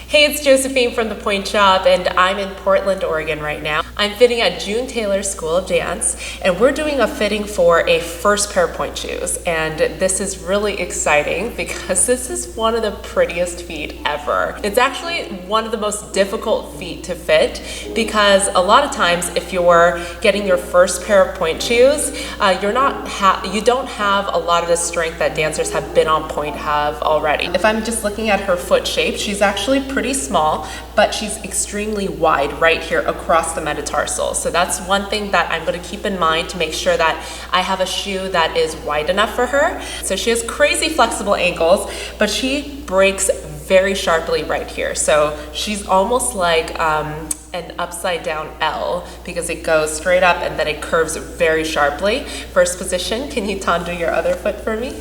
Hey, it's Josephine from the Pointe shop, and I'm in Portland, Oregon right now. I'm fitting at June Taylor's School of Dance, and we're doing a fitting for a first pair of pointe shoes. And this is really exciting because this is one of the prettiest feet ever. It's actually one of the most difficult feet to fit because a lot of times if you're getting your first pair of pointe shoes, you don't have a lot of the strength that dancers have been on pointe have already. If I'm just looking at her foot shape, she's actually pretty small, but she's extremely wide right here across the metatarsal. So that's one thing that I'm going to keep in mind to make sure that I have a shoe that is wide enough for her. So she has crazy flexible ankles, but she breaks very sharply right here. So she's almost like an upside down L because it goes straight up and then it curves very sharply. First position, can you tando your other foot for me?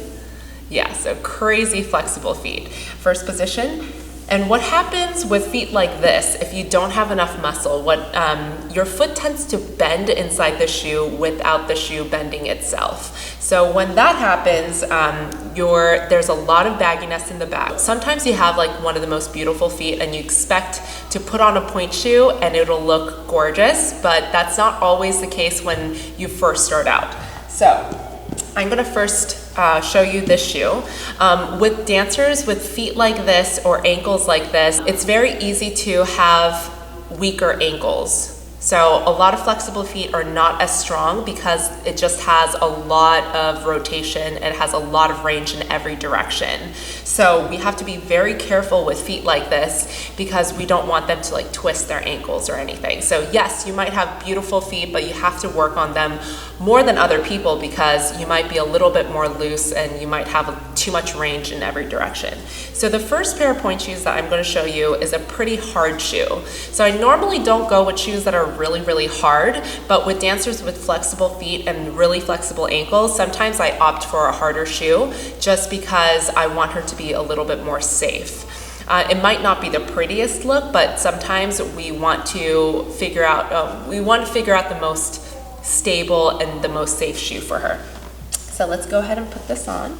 Yeah, so crazy flexible feet. First position. And what happens with feet like this, if you don't have enough muscle, your foot tends to bend inside the shoe without the shoe bending itself. So when that happens, there's a lot of bagginess in the back. Sometimes you have like one of the most beautiful feet and you expect to put on a pointe shoe and it'll look gorgeous, but that's not always the case when you first start out. So I'm gonna first show you this shoe. With dancers with feet like this or ankles like this, it's very easy to have weaker ankles. So a lot of flexible feet are not as strong because it just has a lot of rotation. It has a lot of range in every direction. So we have to be very careful with feet like this because we don't want them to like twist their ankles or anything. So yes, you might have beautiful feet, but you have to work on them more than other people because you might be a little bit more loose and you might have too much range in every direction. So the first pair of pointe shoes that I'm going to show you is a pretty hard shoe. So I normally don't go with shoes that are really hard, but with dancers with flexible feet and really flexible ankles, sometimes I opt for a harder shoe just because I want her to be a little bit more safe. It might not be the prettiest look, but sometimes we want to figure out the most stable and the most safe shoe for her. So let's go ahead and put this on.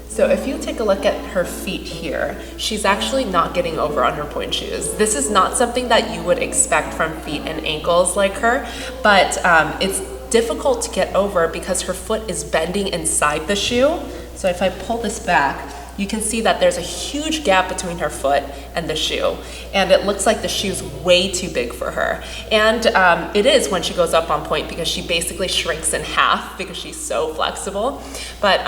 So if you take a look at her feet here, she's actually not getting over on her pointe shoes. This is not something that you would expect from feet and ankles like her, but it's difficult to get over because her foot is bending inside the shoe. So if I pull this back, you can see that there's a huge gap between her foot and the shoe. And it looks like the shoe's way too big for her. And it is when she goes up on pointe because she basically shrinks in half because she's so flexible. But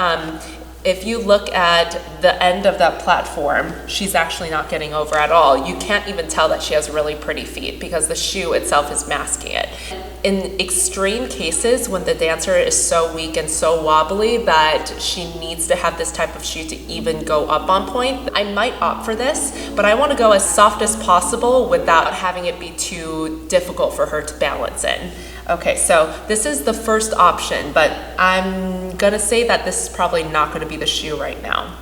if you look at the end of that platform, she's actually not getting over at all. You can't even tell that she has really pretty feet because the shoe itself is masking it. In extreme cases, when the dancer is so weak and so wobbly that she needs to have this type of shoe to even go up on pointe, I might opt for this, but I want to go as soft as possible without having it be too difficult for her to balance in. Okay, so this is the first option, but I'm gonna say that this is probably not gonna be the shoe right now.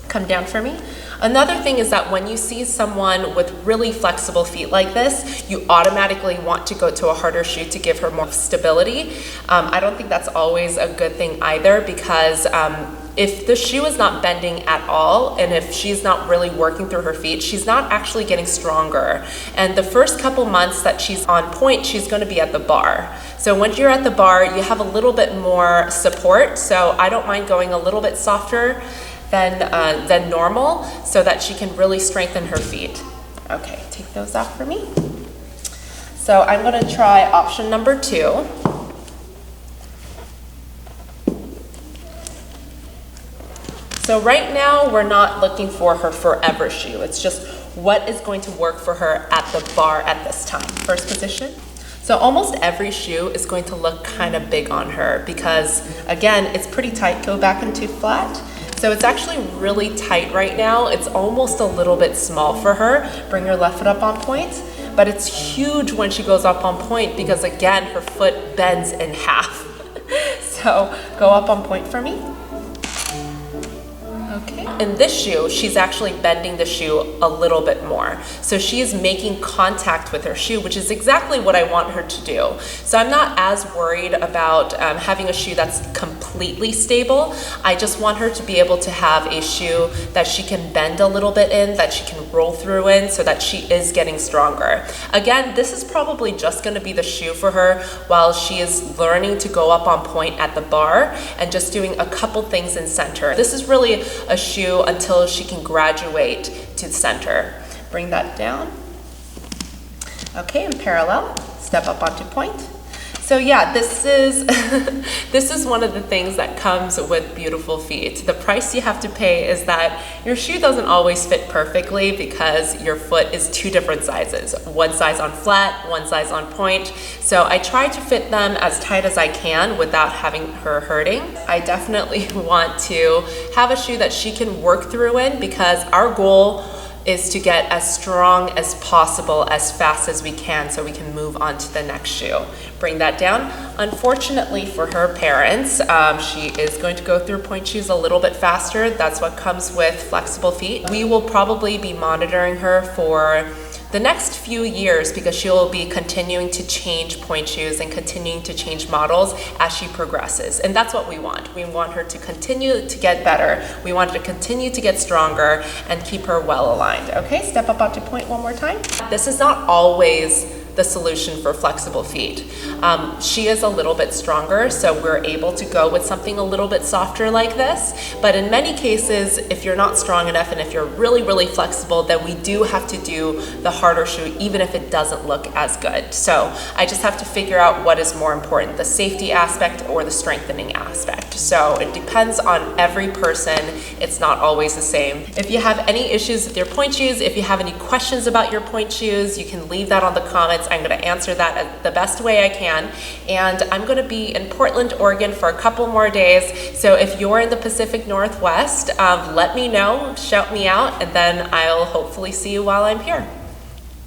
Come down for me. Another thing is that when you see someone with really flexible feet like this, you automatically want to go to a harder shoe to give her more stability. I don't think that's always a good thing either because if the shoe is not bending at all and if she's not really working through her feet, she's not actually getting stronger. And the first couple months that she's on pointe, she's going to be at the bar. So when you're at the bar, you have a little bit more support. So I don't mind going a little bit softer than normal so that she can really strengthen her feet. Okay, take those off for me. So I'm going to try option number 2. So right now, we're not looking for her forever shoe. It's just what is going to work for her at the bar at this time. First position. So almost every shoe is going to look kind of big on her because, again, it's pretty tight. Go back into flat. So it's actually really tight right now. It's almost a little bit small for her. Bring your left foot up on pointe. But it's huge when she goes up on pointe because, again, her foot bends in half. So go up on pointe for me. Okay, now in this shoe, she's actually bending the shoe a little bit more. So she is making contact with her shoe, which is exactly what I want her to do. So I'm not as worried about having a shoe that's completely stable. I just want her to be able to have a shoe that she can bend a little bit in, that she can roll through in, so that she is getting stronger. Again, this is probably just going to be the shoe for her while she is learning to go up on point at the bar and just doing a couple things in center. This is really a shoe until she can graduate to the center. Bring that down. Okay, in parallel, step up onto point. So yeah, this is this is one of the things that comes with beautiful feet. The price you have to pay is that your shoe doesn't always fit perfectly because your foot is two different sizes. One size on flat, one size on point. So I try to fit them as tight as I can without having her hurting. I definitely want to have a shoe that she can work through in, because our goal is to get as strong as possible as fast as we can so we can move on to the next shoe. Bring that down. Unfortunately for her parents, she is going to go through point shoes a little bit faster. That's what comes with flexible feet. We will probably be monitoring her for the next few years because she will be continuing to change point shoes and continuing to change models as she progresses. And that's what we want. We want her to continue to get better. We want her to continue to get stronger and keep her well aligned. Okay, step up onto point one more time. This is not always the solution for flexible feet. She is a little bit stronger, so we're able to go with something a little bit softer like this. But in many cases, if you're not strong enough and if you're really, really flexible, then we do have to do the harder shoe, even if it doesn't look as good. So I just have to figure out what is more important, the safety aspect or the strengthening aspect. So it depends on every person. It's not always the same. If you have any issues with your point shoes, if you have any questions about your point shoes, you can leave that on the comments. I'm going to answer that the best way I can. And I'm going to be in Portland, Oregon for a couple more days. So if you're in the Pacific Northwest, let me know, shout me out, and then I'll hopefully see you while I'm here.